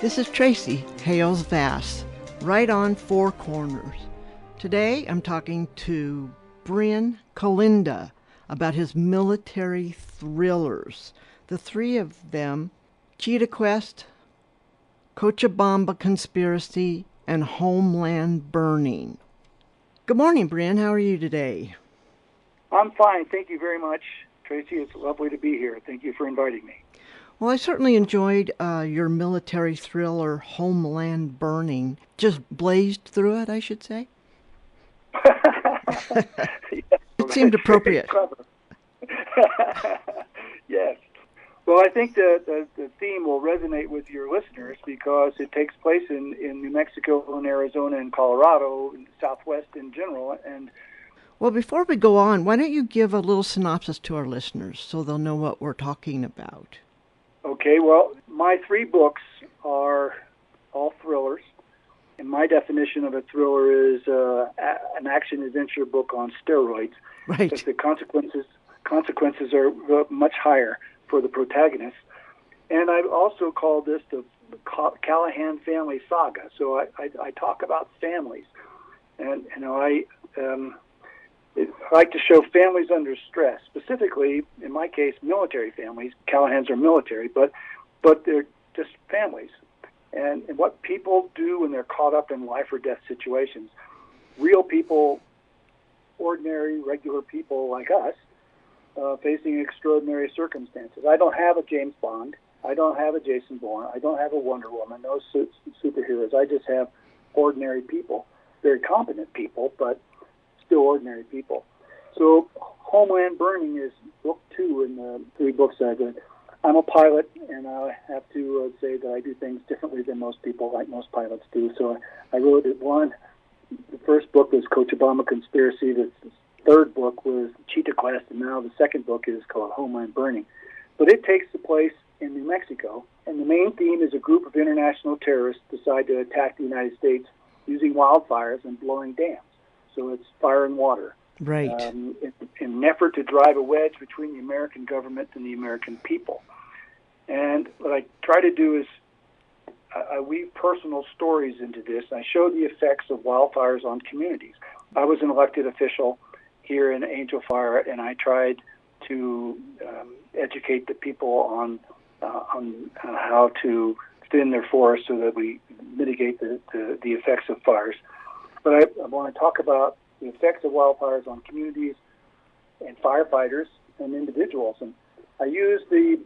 This is Tracy Hales Vass, right on Four Corners. Today I'm talking to Brinn Colenda about his military thrillers. The three of them, Cheetah Quest, Cochabamba Conspiracy, and Homeland Burning. Good morning, Brinn. How are you today? I'm fine. Thank you very much, Tracy. It's lovely to be here. Thank you for inviting me. Well, I certainly enjoyed your military thriller, Homeland Burning. Just blazed through it, I should say. It seemed appropriate. Yes. Well, I think the theme will resonate with your listeners because it takes place in New Mexico and Arizona and Colorado, and Southwest in general. And well, before we go on, why don't you give a little synopsis to our listeners so they'll know what we're talking about? Okay, well, my three books are all thrillers. And my definition of a thriller is an action-adventure book on steroids. Right. Because the consequences are much higher for the protagonist. And I've also called this the Callahan Family Saga. So I talk about families. And, I like to show families under stress, specifically, in my case, military families. Callahans are military, but they're just families. And what people do when they're caught up in life or death situations. Real people, ordinary, regular people like us, facing extraordinary circumstances. I don't have a James Bond. I don't have a Jason Bourne. I don't have a Wonder Woman. No superheroes. I just have ordinary people, very competent people, but still ordinary people. So Homeland Burning is book 2 in the three books I did. I'm a pilot, and I have to say that I do things differently than most people, like most pilots do. So I wrote it one. The first book was Cochabamba Conspiracy. The third book was Cheetah Quest, and now the second book is called Homeland Burning. But it takes place in New Mexico, and the main theme is a group of international terrorists decide to attack the United States using wildfires and blowing dams. So it's fire and water. Right. In an effort to drive a wedge between the American government and the American people. And what I try to do is I weave personal stories into this. I show the effects of wildfires on communities. I was an elected official here in Angel Fire, and I tried to educate the people on how to thin their forests so that we mitigate the effects of fires. But I want to talk about the effects of wildfires on communities and firefighters and individuals. And I use the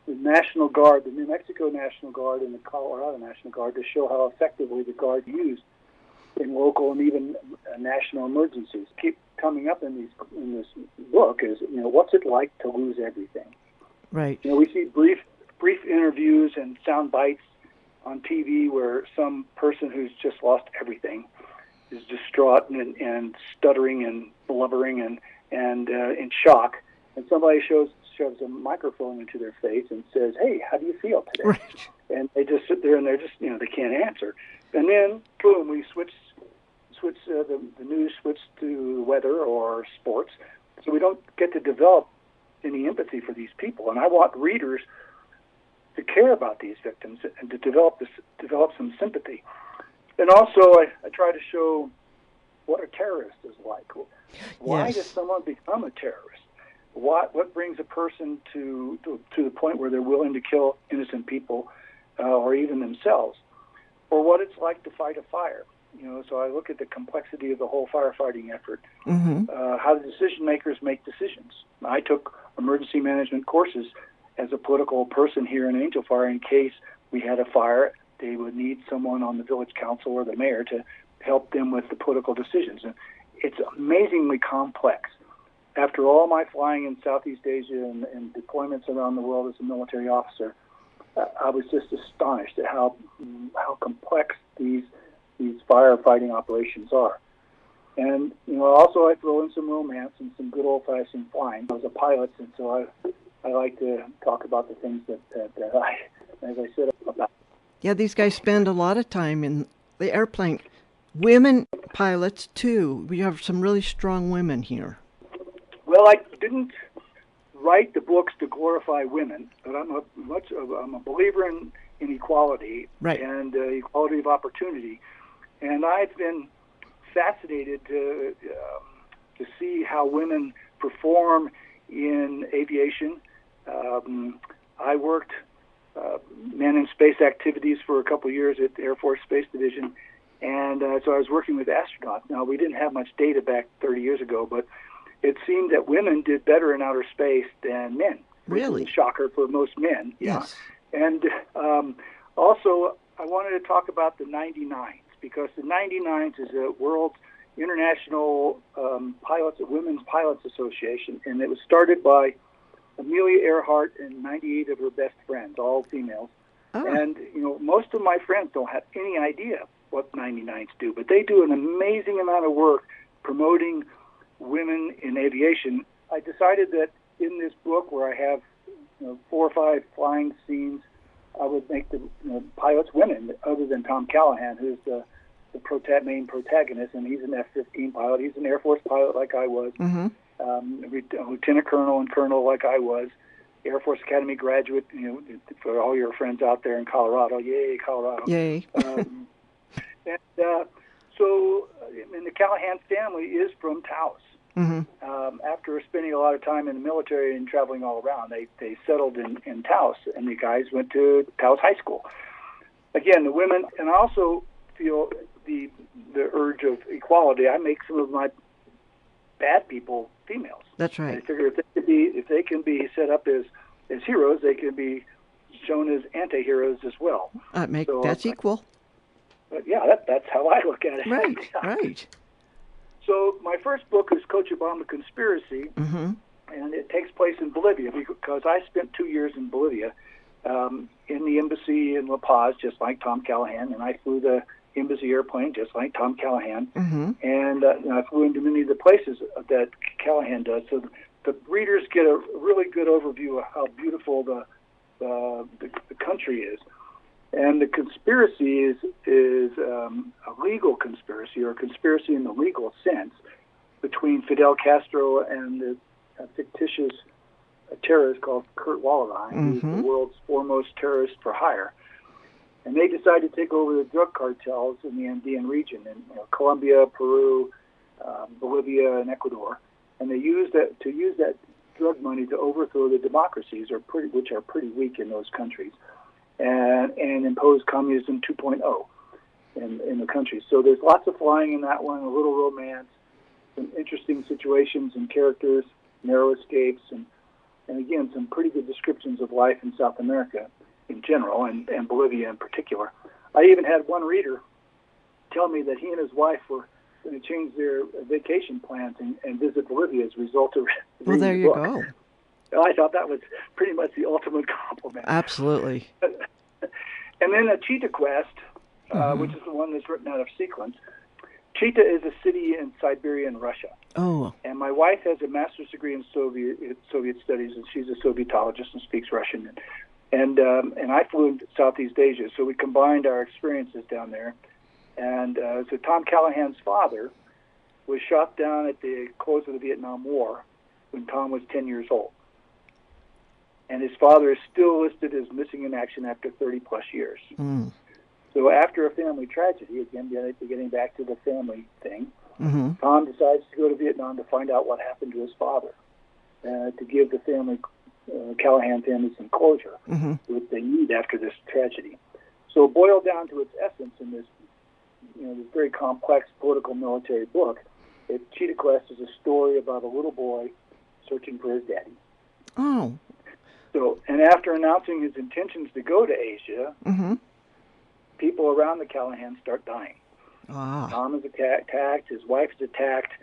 National Guard, the New Mexico National Guard and the Colorado National Guard to show how effectively the Guard used in local and even national emergencies. Keep coming up in this book is, what's it like to lose everything? Right. We see brief interviews and sound bites on TV where some person who's just lost everything is distraught and stuttering and blubbering and in shock, and somebody shoves a microphone into their face and says, "Hey, how do you feel today?" Right. And they just sit there and they're just they can't answer. And then boom, we switch the news switch to weather or sports, so we don't get to develop any empathy for these people. And I want readers to care about these victims and to develop some sympathy. And also, I try to show what a terrorist is like. Why Yes. does someone become a terrorist? What brings a person to the point where they're willing to kill innocent people or even themselves? Or what it's like to fight a fire. So I look at the complexity of the whole firefighting effort, how the decision makers make decisions. I took emergency management courses as a political person here in Angel Fire in case we had a fire. They would need someone on the village council or the mayor to help them with the political decisions. And it's amazingly complex. After all my flying in Southeast Asia and deployments around the world as a military officer, I was just astonished at how complex these firefighting operations are. And also I throw in some romance and some good old-fashioned flying. I was a pilot, and so I like to talk about the things that I, as I said, about. Yeah, these guys spend a lot of time in the airplane. Women pilots, too. We have some really strong women here. Well, I didn't write the books to glorify women, but I'm a believer in inequality Right. and equality of opportunity. And I've been fascinated to see how women perform in aviation. I worked men in space activities for a couple of years at the Air Force Space Division, and so I was working with astronauts. Now, we didn't have much data back 30 years ago, but it seemed that women did better in outer space than men. Really? Which is a shocker for most men. Yes. Yeah. And also, I wanted to talk about the 99s, because the 99s is the world's international women's pilots association, and it was started by Amelia Earhart and 98 of her best friends, all females. Oh. And, most of my friends don't have any idea what 99s do, but they do an amazing amount of work promoting women in aviation. I decided that in this book, where I have 4 or 5 flying scenes, I would make the pilots women, other than Tom Callahan, who's the main protagonist, and he's an F-15 pilot. He's an Air Force pilot like I was. Mm-hmm. Lieutenant colonel and colonel like I was, Air Force Academy graduate. For all your friends out there in Colorado, yay, Colorado! Yay! So the Callahan family is from Taos. Mm-hmm. After spending a lot of time in the military and traveling all around, they settled in Taos, and the guys went to Taos High School. Again, the women, and I also feel the urge of equality. I make some of my bad people females. That's right. And I figure if they can be set up as heroes, they can be shown as anti-heroes as well. That's equal. But yeah, that's how I look at it. Right, right. So my first book is Coach Obama Conspiracy, mm-hmm. and it takes place in Bolivia, because I spent 2 years in Bolivia in the embassy in La Paz, just like Tom Callahan, and I flew the embassy airplane just like Tom Callahan, mm-hmm. and I flew into many of the places that Callahan does. So the readers get a really good overview of how beautiful the country is. And the conspiracy is a legal conspiracy, or a conspiracy in the legal sense, between Fidel Castro and the fictitious terrorist called Kurt Waldheim, mm-hmm. who's the world's foremost terrorist for hire. And they decided to take over the drug cartels in the Andean region, in Colombia, Peru, Bolivia, and Ecuador. And they used that drug money to overthrow the democracies, which are pretty weak in those countries, and impose communism 2.0 in the country. So there's lots of flying in that one, a little romance, some interesting situations and characters, narrow escapes, and again, some pretty good descriptions of life in South America in general, and Bolivia in particular. I even had one reader tell me that he and his wife were going to change their vacation plans and visit Bolivia as a result of reading there the you book. go. I thought that was pretty much the ultimate compliment. Absolutely. And then Cheetah Quest, mm-hmm. which is the one that's written out of sequence. Cheetah is a city in Siberia in Russia. Oh. And my wife has a master's degree in Soviet studies, and she's a Sovietologist and speaks Russian. And I flew into Southeast Asia, so we combined our experiences down there. And so Tom Callahan's father was shot down at the close of the Vietnam War when Tom was 10 years old. And his father is still listed as missing in action after 30-plus years. Mm. So after a family tragedy, again, getting back to the family thing, mm-hmm. Tom decides to go to Vietnam to find out what happened to his father, to give the Callahan family some closure, mm-hmm. which they need after this tragedy. So boiled down to its essence in this, this very complex political military book, Cheetah Quest is a story about a little boy searching for his daddy. Oh. So, and after announcing his intentions to go to Asia, mm-hmm. people around the Callahan start dying. Ah. Tom is attacked, his wife is attacked,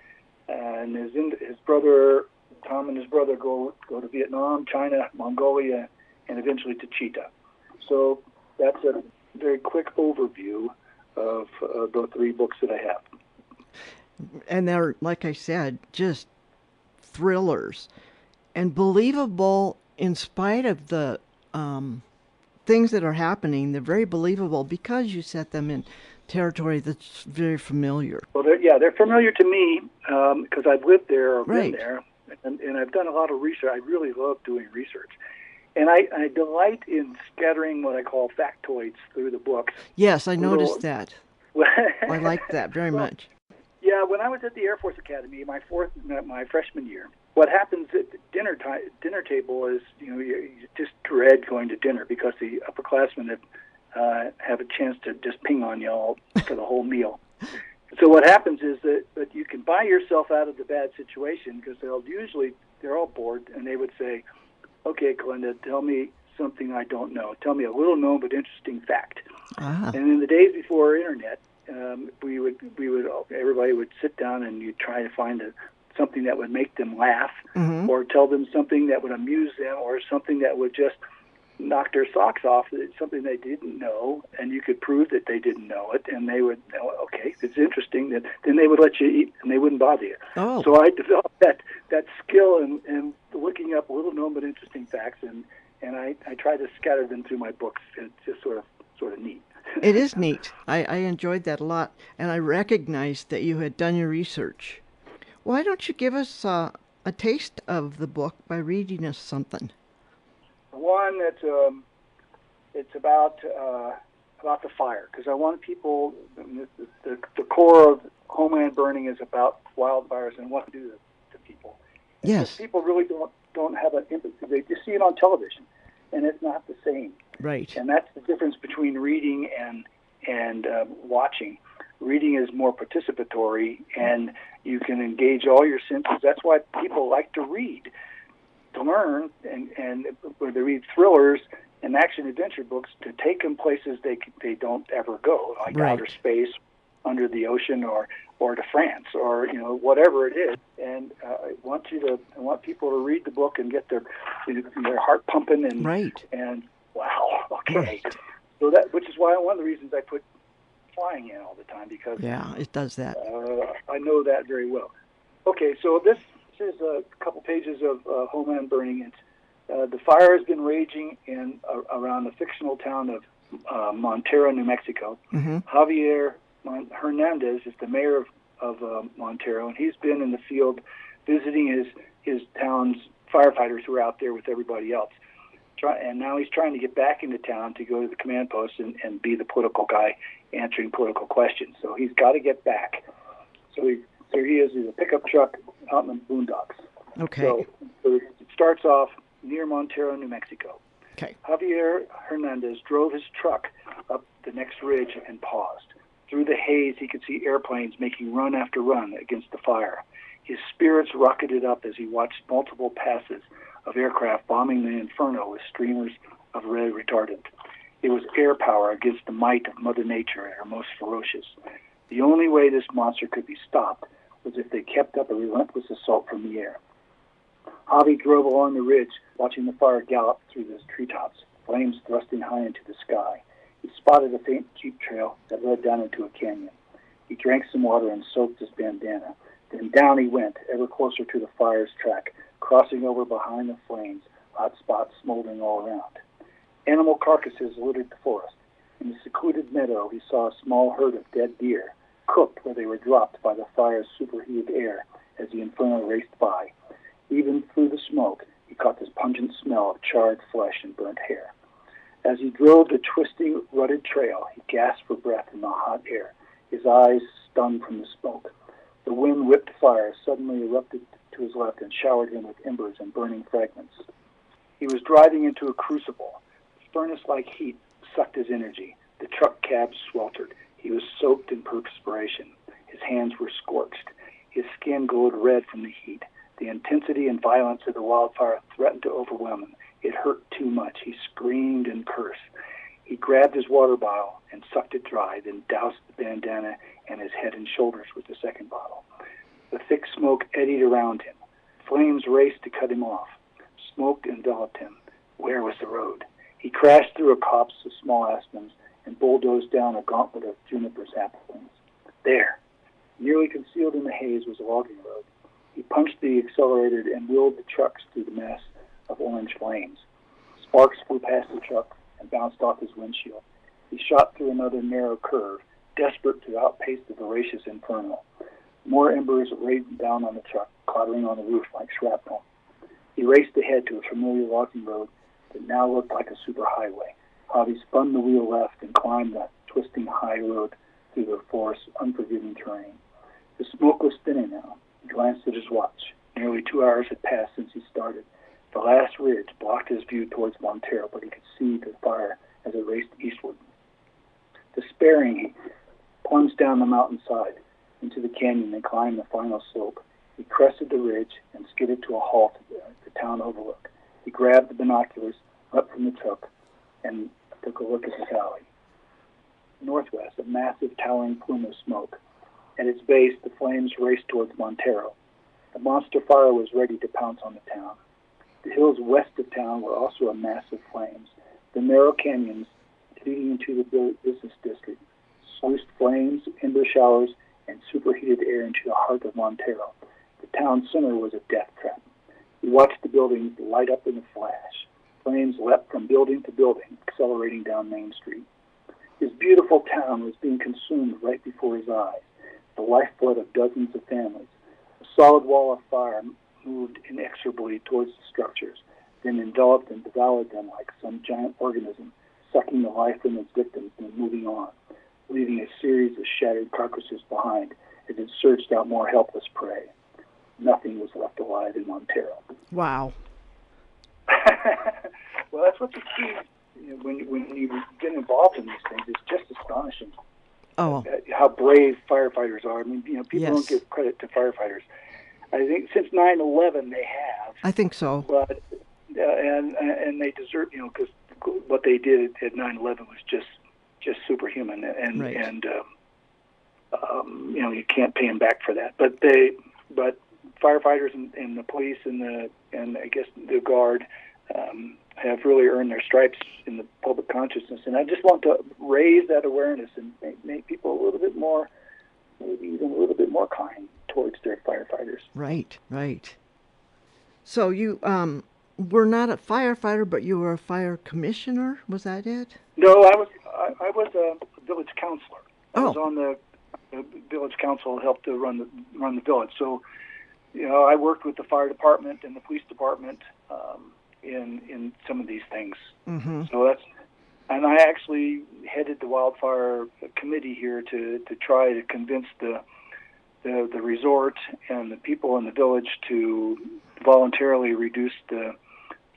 and his brother, Tom and his brother go to Vietnam, China, Mongolia, and eventually to Cheetah. So that's a very quick overview of the 3 books that I have. And they're, like I said, just thrillers and believable in spite of the things that are happening. They're very believable because you set them in territory that's very familiar. Well, they're familiar to me because I've lived there or right. been there, and I've done a lot of research. I really love doing research. And I delight in scattering what I call factoids through the books. Yes, I noticed that. Well, I like that very much. yeah, when I was at the Air Force Academy, my freshman year, what happens at the dinner table is, you just dread going to dinner because the upperclassmen have a chance to just ping on you all for the whole meal. So what happens is that you can buy yourself out of the bad situation because they're all bored, and they would say, "Okay, Colenda, tell me something I don't know. Tell me a little known but interesting fact." Ah. And in the days before internet, everybody would sit down and you'd try to find something that would make them laugh, Mm-hmm. or tell them something that would amuse them, or something that would just knock their socks off, something they didn't know, and you could prove that they didn't know it, and they would, okay, it's interesting, then they would let you eat, and they wouldn't bother you. Oh. So I developed that skill in looking up little known but interesting facts, and I try to scatter them through my books. It's just sort of neat. It is neat. I enjoyed that a lot, and I recognized that you had done your research. Why don't you give us a taste of the book by reading us something? One that's it's about the fire, because I want people. The core of Homeland burning is about wildfires and what to do to people. Yes. Because people really don't have an empathy. They just see it on television, and it's not the same. Right. And that's the difference between reading and watching. Reading is more participatory, and you can engage all your senses. That's why people like to read, to learn, and where they read thrillers and action-adventure books to take them places they don't ever go, like Right. outer space, under the ocean, or to France, or whatever it is. And I want people to read the book and get their heart pumping, and Right. and wow, okay. Right. So which is why one of the reasons I put flying in all the time, because Yeah, it does that. I know that very well. Okay, so this is a couple pages of Homeland burning. The fire has been raging around the fictional town of Montero, New Mexico. Mm-hmm. Javier Hernandez is the mayor of Montero, and he's been in the field visiting his town's firefighters who are out there with everybody else. And now he's trying to get back into town to go to the command post and be the political guy answering political questions. So he's got to get back. So he is in a pickup truck out in the boondocks. Okay. So it starts off near Montero, New Mexico. Okay. Javier Hernandez drove his truck up the next ridge and paused. Through the haze, he could see airplanes making run after run against the fire. His spirits rocketed up as he watched multiple passes of aircraft bombing the inferno with streamers of red retardant. It was air power against the might of Mother Nature at her most ferocious. The only way this monster could be stopped was if they kept up a relentless assault from the air. Javi drove along the ridge, watching the fire gallop through the treetops, flames thrusting high into the sky. He spotted a faint jeep trail that led down into a canyon. He drank some water and soaked his bandana. Then down he went, ever closer to the fire's track, crossing over behind the flames, hot spots smoldering all around. Animal carcasses littered the forest. In the secluded meadow, he saw a small herd of dead deer, cooked where they were dropped by the fire's superheated air as the inferno raced by. Even through the smoke, he caught this pungent smell of charred flesh and burnt hair. As he drove the twisting, rutted trail, he gasped for breath in the hot air, his eyes stung from the smoke. The wind-whipped fire suddenly erupted to his left and showered him with embers and burning fragments. He was driving into a crucible. Furnace-like heat sucked his energy. The truck cab sweltered. He was soaked in perspiration. His hands were scorched. His skin glowed red from the heat. The intensity and violence of the wildfire threatened to overwhelm him. It hurt too much. He screamed and cursed. He grabbed his water bottle and sucked it dry, then doused the bandana and his head and shoulders with the second bottle. The thick smoke eddied around him. Flames raced to cut him off. Smoke enveloped him. Where was the road? He crashed through a copse of small aspens and bulldozed down a gauntlet of juniper saplings. There, nearly concealed in the haze, was a logging road. He punched the accelerator and wheeled the trucks through the mass of orange flames. Sparks flew past the truck and bounced off his windshield. He shot through another narrow curve, desperate to outpace the voracious inferno. More embers rained down on the truck, clattering on the roof like shrapnel. He raced ahead to a familiar logging road that now looked like a superhighway. Harvey spun the wheel left and climbed the twisting high road through the forest's unforgiving terrain. The smoke was thinning now. He glanced at his watch. Nearly 2 hours had passed since he started. The last ridge blocked his view towards Montero, but he could see the fire as it raced eastward. Despairing, he plunged down the mountainside into the canyon and climbed the final slope. He crested the ridge and skidded to a halt at the town overlook. He grabbed the binoculars, leapt from the truck, and took a look at the valley. Northwest, a massive towering plume of smoke. At its base, the flames raced towards Montero. The monster fire was ready to pounce on the town. The hills west of town were also a mass of flames. The narrow canyons leading into the business district sluiced flames, ember showers, and superheated air into the heart of Montero. The town center was a death trap. He watched the buildings light up in a flash. Flames leapt from building to building, accelerating down Main Street. His beautiful town was being consumed right before his eyes, the lifeblood of dozens of families. A solid wall of fire moved inexorably towards the structures, then enveloped and devoured them like some giant organism, sucking the life from its victims and moving on, leaving a series of shattered carcasses behind as it searched out more helpless prey. Nothing was left alive in Montero. Wow. Well, that's what you see when you get involved in these things. It's just astonishing. Oh. How brave firefighters are. I mean, people Yes. don't give credit to firefighters. I think since 9/11 they have. I think so. But and they deserve, because what they did at 9/11 was just superhuman, and Right. you can't pay them back for that. But firefighters and the police and I guess the guard have really earned their stripes in the public consciousness. And I just want to raise that awareness and make people a little bit more, maybe even a little bit more kind towards their firefighters. Right, right. So you were not a firefighter, but you were a fire commissioner. Was that it? No, I was a village counselor. I was Oh. on the village council, helped to run the village. So, I worked with the fire department and the police department in some of these things. Mm-hmm. So and I actually headed the wildfire committee here to try to convince the resort and the people in the village to voluntarily reduce the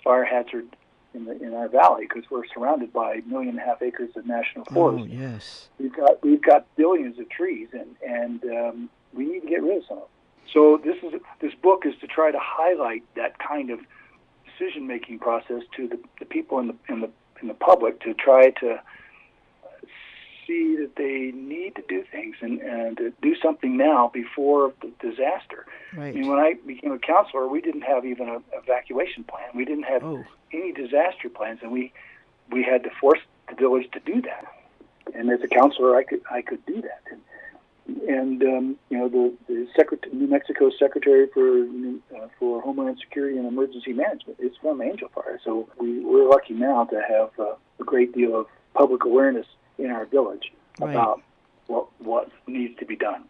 fire hazard in our valley, because we're surrounded by 1.5 million acres of national forest. Oh, yes. We've got billions of trees, and we need to get rid of some of them. So this book is to try to highlight that kind of decision-making process to the people in the public, to try to see that they need to do things and to do something now before the disaster. Right. I mean, when I became a counselor, we didn't have even an evacuation plan. We didn't have any disaster plans, and we had to force the village to do that. And as a counselor, I could do that. And the New Mexico Secretary for Homeland Security and Emergency Management is from Angel Fire. So we're lucky now to have a great deal of public awareness in our village about what needs to be done.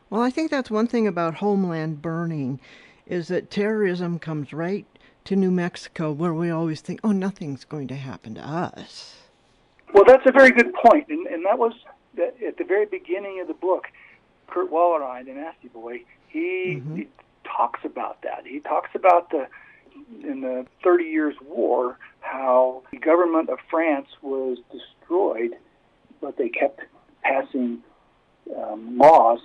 Well, I think that's one thing about Homeland burning, is that terrorism comes right to New Mexico, where we always think, oh, nothing's going to happen to us. Well, that's a very good point, and that was at the very beginning of the book. Kurt Wallerine, the Nasty Boy, he talks about that. He talks about in the 30 Years' War, how the government of France was destroyed, but they kept passing laws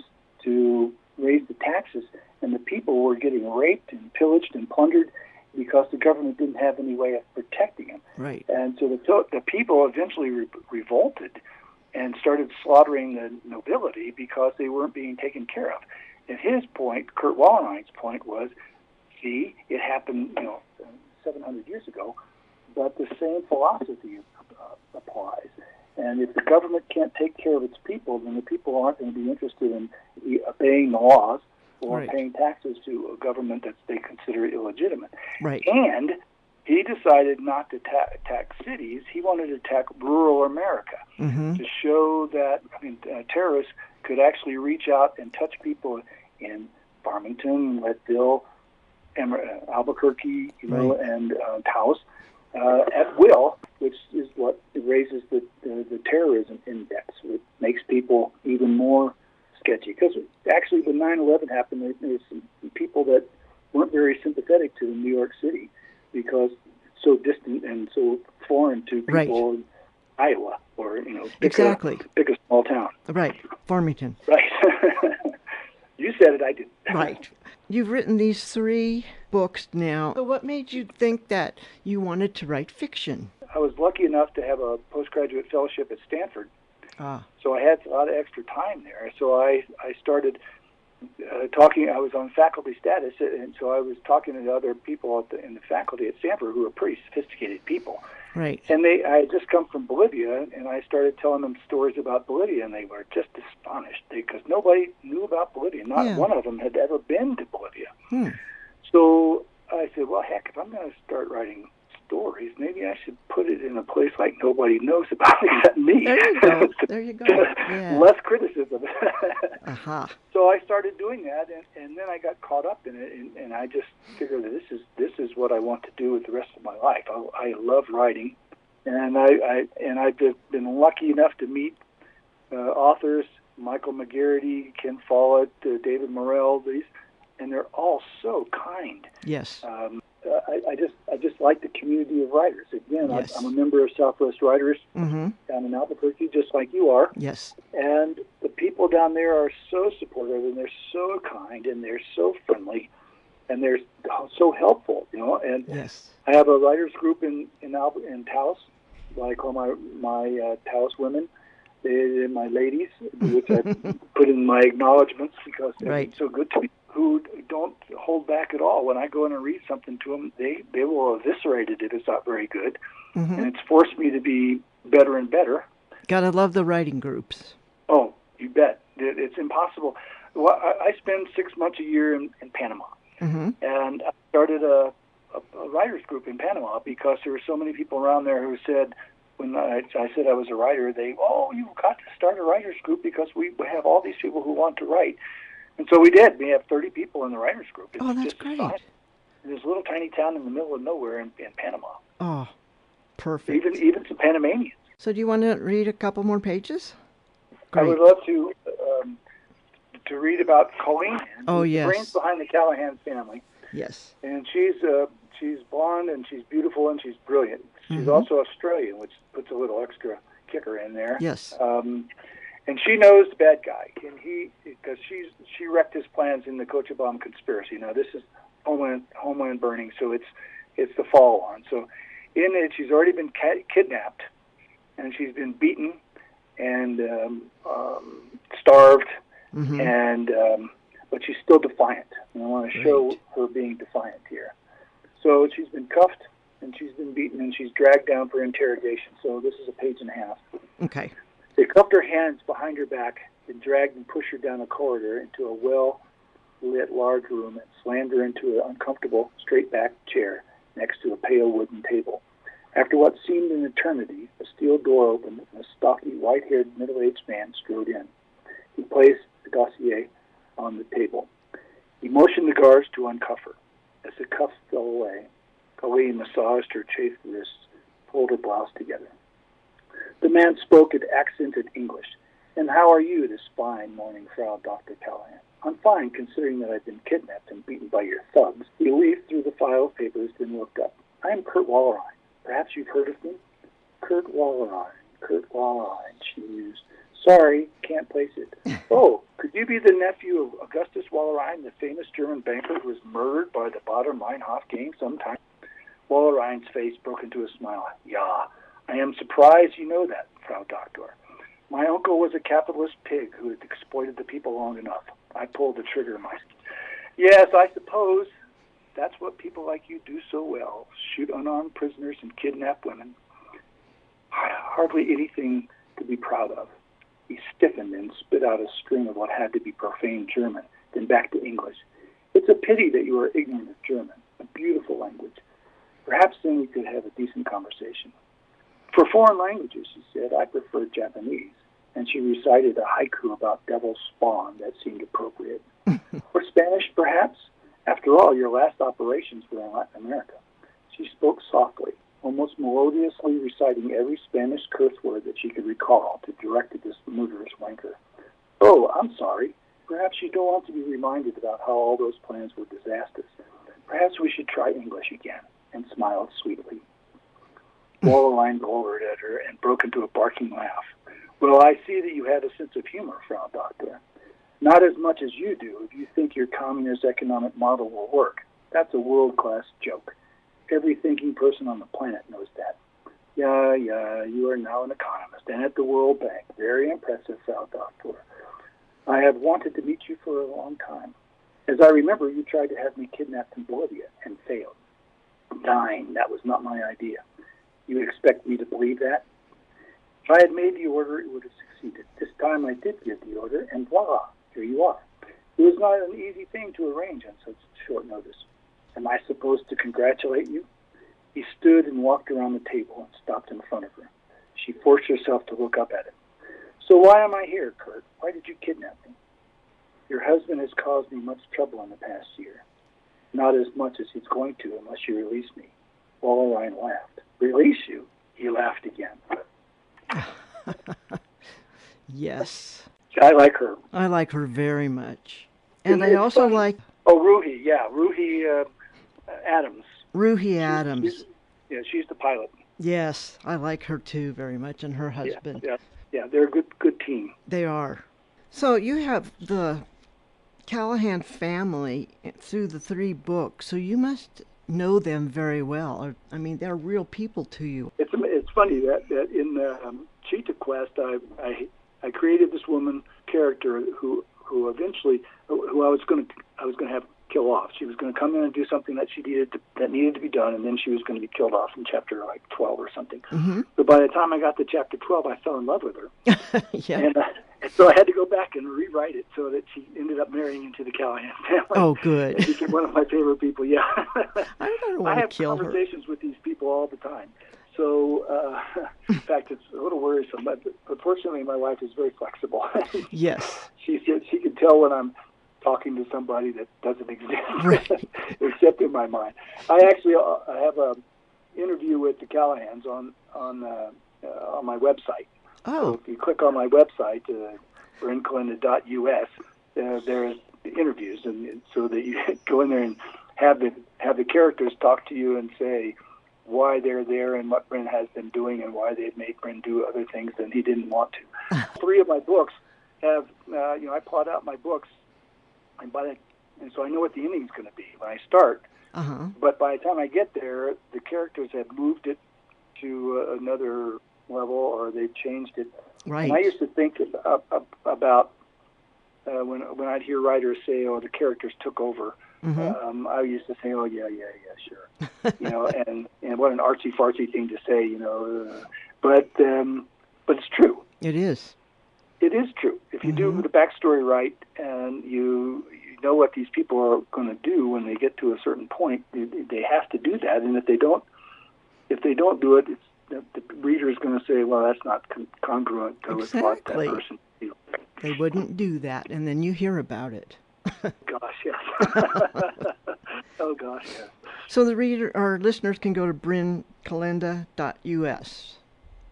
to raise the taxes, and the people were getting raped and pillaged and plundered because the government didn't have any way of protecting them. Right. And so the people eventually revolted and started slaughtering the nobility because they weren't being taken care of. And his point, Kurt Wallerine's point, was, see, it happened 700 years ago, but the same philosophy applies. And if the government can't take care of its people, then the people aren't going to be interested in obeying the laws or paying taxes to a government that they consider illegitimate. Right. And he decided not to attack cities. He wanted to attack rural America to show that terrorists could actually reach out and touch people in Farmington, Leadville, Albuquerque, and Taos, at will, which is what raises the terrorism index. It makes people even more sketchy. Because actually, when 9/11 happened, there's some people that weren't very sympathetic to New York City because it's so distant and so foreign to people in Iowa or pick a small town. Right, Farmington. Right. You said it, I didn't. Right. You've written these 3 books now. So what made you think that you wanted to write fiction? I was lucky enough to have a postgraduate fellowship at Stanford. So I had a lot of extra time there. So I started talking. I was on faculty status, and so I was talking to other people in the faculty at Stanford who were pretty sophisticated people. Right. And I had just come from Bolivia, and I started telling them stories about Bolivia, and they were just astonished because nobody knew about Bolivia. Not one of them had ever been to Bolivia. So I said, well, heck, if I'm going to start writing stories, maybe I should put it in a place like nobody knows about except me. There you go. There you go. Yeah. Less criticism. Uh-huh. So I started doing that, and then I got caught up in it, and I just figured that this is what I want to do with the rest of my life. I love writing, and I've been lucky enough to meet authors, Michael McGarity, Ken Follett, David Morrell, and they're all so kind. Yes. I just like the community of writers. Again, yes. I'm a member of Southwest Writers down in Albuquerque, just like you are. Yes. And the people down there are so supportive, and they're so kind, and they're so friendly, and they're so helpful. And yes. I have a writers group in Taos. I call my Taos women. They're my ladies, which I put in my acknowledgments because they're so good to me, who don't hold back at all. When I go in and read something to them, they will eviscerate it if it's not very good. And it's forced me to be better and better. Gotta love the writing groups. Oh, you bet. It's impossible. Well, I spend 6 months a year in Panama. And I started a writers group in Panama because there were so many people around there who said, when I said I was a writer, you've got to start a writers group because we have all these people who want to write. And so we did. We have 30 people in the writers group. It's that's just great. Fun. There's a little tiny town in the middle of nowhere in Panama. Oh, perfect. Even some Panamanians. So do you want to read a couple more pages? Great. I would love to read about Colenda. Oh, yes. The brains behind the Callahan family. Yes. And she's blonde, and she's beautiful, and she's brilliant. She's also Australian, which puts a little extra kicker in there. Yes. And she knows the bad guy, and because she wrecked his plans in the Cochabamba conspiracy. Now this is Homeland burning, so it's the follow-on. So in it, she's already been kidnapped, and she's been beaten and starved, and but she's still defiant. And I want to show her being defiant here. So she's been cuffed, and she's been beaten, and she's dragged down for interrogation. So this is a page and a half. Okay. They cuffed her hands behind her back and dragged and pushed her down a corridor into a well-lit large room and slammed her into an uncomfortable straight-backed chair next to a pale wooden table. After what seemed an eternity, a steel door opened and a stocky, white-haired, middle-aged man strode in. He placed the dossier on the table. He motioned the guards to uncuff her. As the cuffs fell away, Colleen massaged her chafed wrists, pulled her blouse together. The man spoke in accented English. "And how are you this fine morning, Frau Dr. Callahan?" "I'm fine, considering that I've been kidnapped and beaten by your thugs." He leafed through the file of papers, then looked up. "I am Kurt Wallerine. Perhaps you've heard of me?" Kurt Wallerine, she mused. "Sorry, can't place it." "Oh, could you be the nephew of Augustus Wallerine, the famous German banker who was murdered by the Bader-Meinhof gang sometime?" Wallerine's face broke into a smile. "Yeah, I am surprised you know that, Frau Doctor. My uncle was a capitalist pig who had exploited the people long enough. I pulled the trigger myself." "Yes, I suppose that's what people like you do so well, shoot unarmed prisoners and kidnap women. Hardly anything to be proud of." He stiffened and spit out a string of what had to be profane German, then back to English. "It's a pity that you are ignorant of German, a beautiful language. Perhaps then we could have a decent conversation." "For foreign languages," she said, "I prefer Japanese." And she recited a haiku about devil's spawn that seemed appropriate. "Or Spanish, perhaps? After all, your last operations were in Latin America." She spoke softly, almost melodiously reciting every Spanish curse word that she could recall to direct at this murderous wanker. Oh, I'm sorry. Perhaps you don't want to be reminded about how all those plans were disastrous. Perhaps we should try English again, and smiled sweetly. Wallerline glowered at her and broke into a barking laugh. Well, I see that you have a sense of humor, Frau Doctor. Not as much as you do if you think your communist economic model will work. That's a world-class joke. Every thinking person on the planet knows that. Yeah, you are now an economist and at the World Bank. Very impressive, Frau Doctor. I have wanted to meet you for a long time. As I remember, you tried to have me kidnapped in Bolivia and failed. Dying, that was not my idea. You expect me to believe that? If I had made the order, it would have succeeded. This time I did give the order, and voila, here you are. It was not an easy thing to arrange on such short notice. Am I supposed to congratulate you? He stood and walked around the table and stopped in front of her. She forced herself to look up at him. So why am I here, Kurt? Why did you kidnap me? Your husband has caused me much trouble in the past year. Not as much as he's going to unless you release me. Wallerline laughed. Release you? He laughed again. Yes. I like her. I like her very much. And I also funny. like... Oh, Ruhi, yeah. Ruhi Adams. Ruhi Adams. She's the pilot. Yes, I like her too very much, and her husband. Yeah, they're a good team. They are. So you have the Callahan family through the 3 books, so you must know them very well. I mean, they're real people to you. It's funny that in Cheetah Quest, I created this woman character who eventually I was going to have kill off. She was going to come in and do something that needed to be done, and then she was going to be killed off in chapter 12 or something. Mm-hmm. But by the time I got to chapter 12, I fell in love with her. Yeah. And so I had to go back and rewrite it so that she ended up marrying into the Callahan family. Oh, good. And became one of my favorite people. Yeah. I don't want to kill her. I have conversations with these people all the time. So, in fact, it's a little worrisome. But fortunately, my wife is very flexible. Yes. She can tell when I'm talking to somebody that doesn't exist, right. except in my mind. I actually have an interview with the Callahans on my website. Oh. So if you click on my website, brinncolenda.us, there's interviews, and so that you go in there and have the characters talk to you and say why they're there and what Brinn has been doing and why they've made Brinn do other things than he didn't want to. 3 of my books have, I plot out my books, and so I know what the ending's going to be when I start. Uh-huh. But by the time I get there, the characters have moved it to another level, or they've changed it. Right. And I used to think about when I'd hear writers say, "Oh, the characters took over." Mm-hmm. I used to say, "Oh, yeah, sure," and what an artsy fartsy thing to say, but it's true. It is. It is true. If you do the backstory right, and you know what these people are going to do when they get to a certain point, they have to do that. And if they don't do it, the reader is going to say, "Well, that's not congruent to what that person feels." They wouldn't do that, and then you hear about it. Gosh, yes. Oh, gosh, yes. So the reader or listeners can go to brinncolenda.us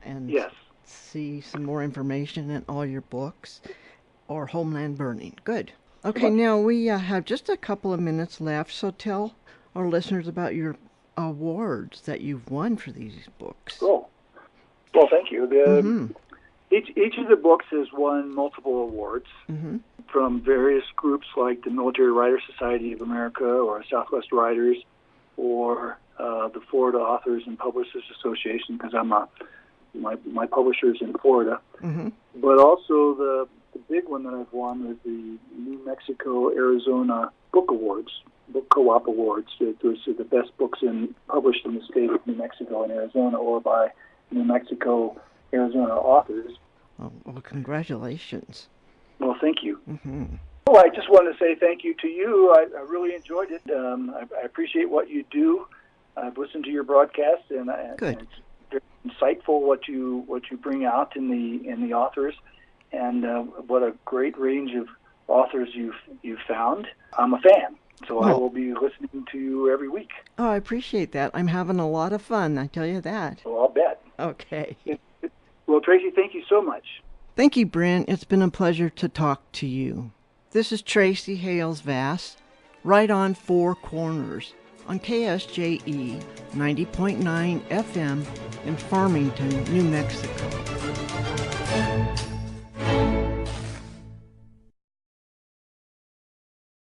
and see some more information in all your books or Homeland Burning. Good. Okay, now we have just a couple of minutes left, so tell our listeners about your awards that you've won for these books. Oh, well, thank you. Each of the books has won multiple awards from various groups like the Military Writers Society of America or Southwest Writers or the Florida Authors and Publishers Association, because my publisher's in Florida. Mm-hmm. But also the big one that I've won is the New Mexico-Arizona Book Awards, Book Co-op Awards. Those are the best books published in the state of New Mexico and Arizona or by New Mexico Arizona authors. Oh, well, congratulations. Well, thank you. Mm-hmm. Well, I just wanted to say thank you to you. I really enjoyed it. I appreciate what you do. I've listened to your broadcast, and Good. It's very insightful what you bring out in the authors, and what a great range of authors you've found. I'm a fan. So I will be listening to you every week. Oh, I appreciate that. I'm having a lot of fun, I tell you that. Well, I'll bet. Okay. Well, Tracy, thank you so much. Thank you, Brinn. It's been a pleasure to talk to you. This is Tracy Hales Vass, right on Four Corners on KSJE 90.9 FM in Farmington, New Mexico.